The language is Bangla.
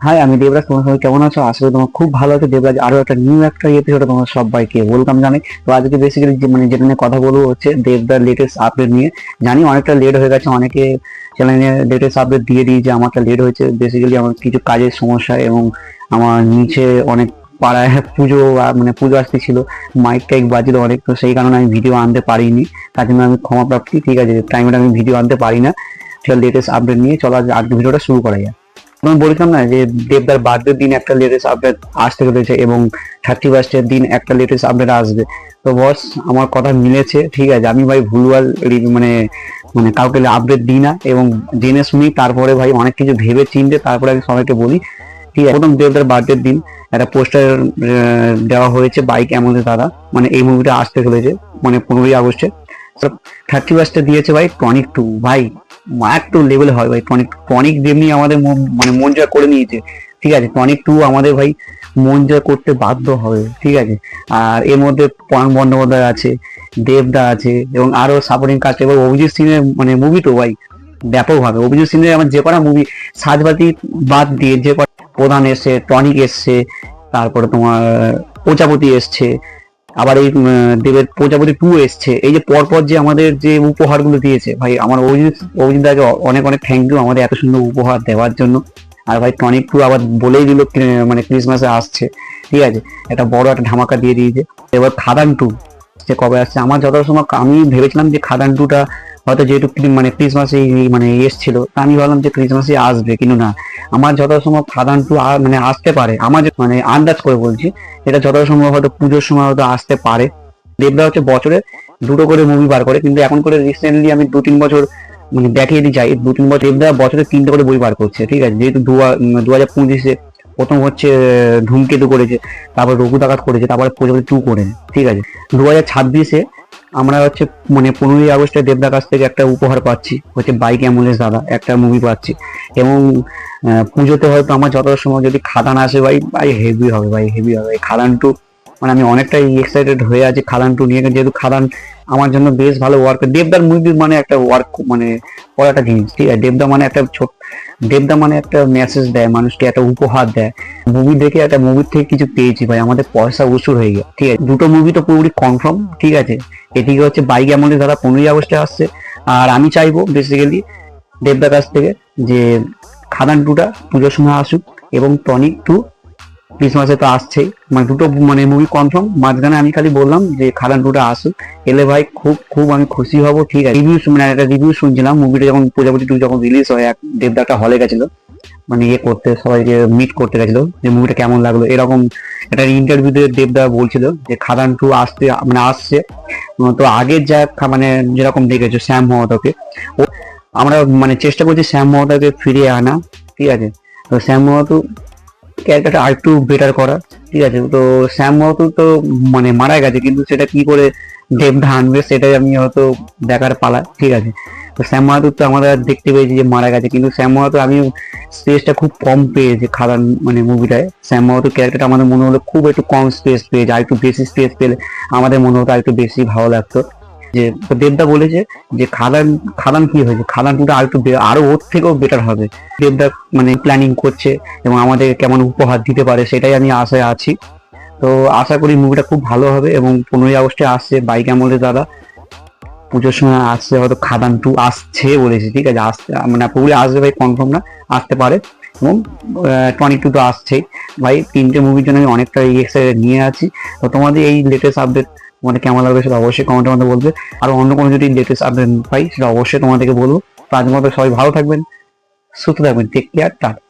হাই, আমি দেবরাজ। তোমার সবাই কেমন আছো? আসলে তোমার খুব ভালো আছে। দেবরাজ আরো একটা নিউ একটা এপিসোডে তোমার সবাইকে ওয়েলকাম জানাই। তো আজকে বেসিক্যালি যেটা নিয়ে কথা বলবো হচ্ছে দেবদার লেটেস্ট আপডেট নিয়ে। জানি অনেকটা লেট হয়ে গেছে, অনেকে চ্যানেলে লেটেস্ট আপডেট দিয়ে দিয়েছে, আমারটা লেট হয়েছে। বেসিক্যালি আমার কিছু কাজের সমস্যা এবং আমার নিচে অনেক পাড়ায় পুজো পুজো আসতে ছিল, মাইক টাইক বাজিল অনেক, তো সেই কারণে আমি ভিডিও আনতে পারিনি। তার জন্য আমি ক্ষমা প্রার্থী। ঠিক আছে, টাইমে আমি ভিডিও আনতে পারি না। সেটা লেটেস্ট আপডেট নিয়ে চলো আজকে ভিডিওটা শুরু করা যায়। আমি বলছিলাম না যে দেবদার বার্থডের দিন একটা লেটেস্ট আপডেট আসতে চলেছে এবং 31st দিন একটা লেটেস্ট আপডেট আসবে। তো বস, আমার কথা মিলেছে। ঠিক আছে, আমি ভাই ভুলভাল মানে মানে কাউকে আপডেট দিই না এবং জেনে শুনি তারপরে ভাই অনেক কিছু ভেবে চিনতে তারপরে আমি সবাইকে বলি। ঠিক আছে, প্রথম দেবদার বার্থডের দিন একটা পোস্টার দেওয়া হয়েছে বাইক অ্যামলের দ্বারা। এই মুভিটা আসতে চলেছে 15ই আগস্টে। 31st দিয়েছে ভাই টনিক 2। ভাই একটু লেভেল হয় ভাই। টনিক টনিক যেমনি আমাদের মন জয় করে নিয়েছে, ঠিক আছে, টনিক 2 আমাদের ভাই মন জয় করতে বাধ্য হবে। ঠিক আছে, আর এর মধ্যে পরাণ বন্দ্যোপাধ্যায় আছে, দেবদা আছে এবং আরো সাপোর্টিং কাস্ট এবং অভিজিৎ সিংয়ের মুভি তো ভাই ব্যাপকভাবে। অভিজিৎ সিংয়ের আমার যে কটা মুভি সাজবাতি বাদ দিয়ে যে কটা প্রধান এসছে, টনিক এসছে, তারপরে তোমার প্রজাপতি এসছে, আবার এই দেবের প্রজাপতি 2 এসছে। এই যে পরপর যে আমাদের যে উপহারগুলো দিয়েছে ভাই, আমার অভিজিৎ দাকে অনেক অনেক থ্যাংক ইউ আমাদের এত সুন্দর উপহার দেওয়ার জন্য। আর ভাই টনিক 2 আবার বলেই দিল ক্রিসমাসে আসছে। ঠিক আছে, একটা বড় একটা ধামাকা দিয়ে দিয়েছে। এবার খাদান 2 যে কবে আসছে, আমার যত সময় আমি ভেবেছিলাম যে খাদান 2টা হয়তো যেহেতু ক্রিসমাসে এসছিল, তা আমি ভাবলাম যে ক্রিসমাসে আসবে, কিন্তু না। আমার যত সময় খাদান 2 আসতে পারে, আমার আন্দাজ করে বলছি, এটা যত সম্ভব হয়তো পুজোর সময় হয়তো আসতে পারে। দেবদা হচ্ছে বছরে দুটো করে মুভি বার করে, কিন্তু এখন করে রিসেন্টলি আমি 2-3 বছর দেখিয়ে দিই যাই, 2-3 বছর দেবদা বছরে 3টে করে বই বার করছে। ঠিক আছে, যেহেতু 2025-এ প্রথম হচ্ছে ধূমকেতু করেছে, তারপর রঘু ডাকাত করেছে, তারপরে প্রজাপতি 2 করেছে। ঠিক আছে, 2026-এ আমরা হচ্ছে 15ই আগস্টে দেবদার কাছ থেকে একটা উপহার পাচ্ছি, হচ্ছে বাইক অ্যাম্বুলেন্স দাদা একটা মুভি পাচ্ছি। এবং পুজোতে হয়তো আমার যত সময় যদি খাদান আসে ভাই, ভাই হেভি হবে, ভাই হেভি হবে। খাদান 2 আমি অনেকটাই এক্সাইটেড হয়ে আছি খাদান 2 নিয়ে, যেহেতু খাদান আমার জন্য বেশ ভালো ওয়ার্ক। দেবদার মুভি একটা ওয়ার্ক বড় একটা জিনিস। ঠিক আছে, দেবদা একটা মেসেজ দেয় মানুষকে, একটা উপহার দেয়। মুভি দেখে একটা মুভির থেকে কিছু পেয়েছি ভাই, আমাদের পয়সা উসুর হয়ে গেছে। ঠিক আছে, দুটো মুভি তো পুরোপুরি কনফার্ম। ঠিক আছে, এদিকে হচ্ছে বাইক অ্যামলের দ্বারা 15ই আগস্টে আসছে। আর আমি চাইবো বেসিক্যালি দেবদার কাছ থেকে যে খাদান 2টা পুজোর সময় আসুক এবং টনিক 2 ক্রিসমাসে তো আসছেই। দুটো মুভি কনফার্ম। মাঝখানে আমি খালি বললাম যে খাদান 2টা আসুক, এলে ভাই খুব খুব আমি খুশি হব। ঠিক আছে, একটা রিভিউ শুনছিলাম মুভিটা যখন প্রজাপতি 2 যখন রিলিজ হয়, দেবদা একটা হলে গেছিল, করতে সবাইকে মিট করতে গেছিল যে মুভিটা কেমন লাগলো। এরকম একটা ইন্টারভিউতে দেবদা বলছিল যে খাদান 2 আসছে। তো আগের যা যেরকম দেখেছো শ্যাম মহতাকে, আমরা চেষ্টা করছি শ্যাম মহতাকে ফিরিয়ে আনা। ঠিক আছে, তো শ্যাম মহতো ক্যারেক্টারটা আর একটু বেটার করা। ঠিক আছে, তো শ্যাম মাহাতো তো মারা গেছে, কিন্তু সেটা কি করে দেবদা আনবে সেটাই আমি হয়তো দেখার পালা। ঠিক আছে, তো শ্যাম মাহাতো তো আমরা দেখতে পেয়েছি যে মারা গেছে, কিন্তু শ্যাম মাহাতো আমি স্পেসটা খুব কম পেয়েছি খাদান মুভিটায়। শ্যাম মাহাতো ক্যারেক্টারটা আমাদের মনে হলো খুব একটু কম স্পেস পেয়েছে, আর একটু বেশি স্পেস পেলে আমাদের মনে হতো আর একটু বেশি ভালো লাগতো। যে দেবদা বলেছে যে খাদান খাদান কি হয়েছে, খাদান 2টা আরো ওর থেকেও বেটার হবে। দেবদা প্ল্যানিং করছে এবং আমাদের কেমন উপহার দিতে পারে সেটাই আমি আশায় আছি। তো আশা করি মুভিটা খুব ভালো হবে। এবং 15ই আগস্টে আসছে বাইক অ্যামলের দ্বারা, পুজোর সময় আসছে, হয়তো খাদান 2 আসছে বলেছে। ঠিক আছে, আসতে পুরো আসবে ভাই, কনফার্ম না, আসতে পারে। এবং টনিক 2 তো আসছেই ভাই। 3টে মুভির জন্য আমি অনেকটা এক্সাইটেড নিয়ে আছি। তো তোমাদের এই লেটেস্ট আপডেট তোমাদের কেমন লাগবে সেটা অবশ্যই কমেন্টের মধ্যে বলবে। আর অন্য কোনো যদি লেটেস্ট আপডেট পাই সেটা অবশ্যই তোমাদেরকে বলবো। তো আজকের মতো সবাই ভালো থাকবেন, সুস্থ থাকবেন, টেক কেয়ার, টাটা।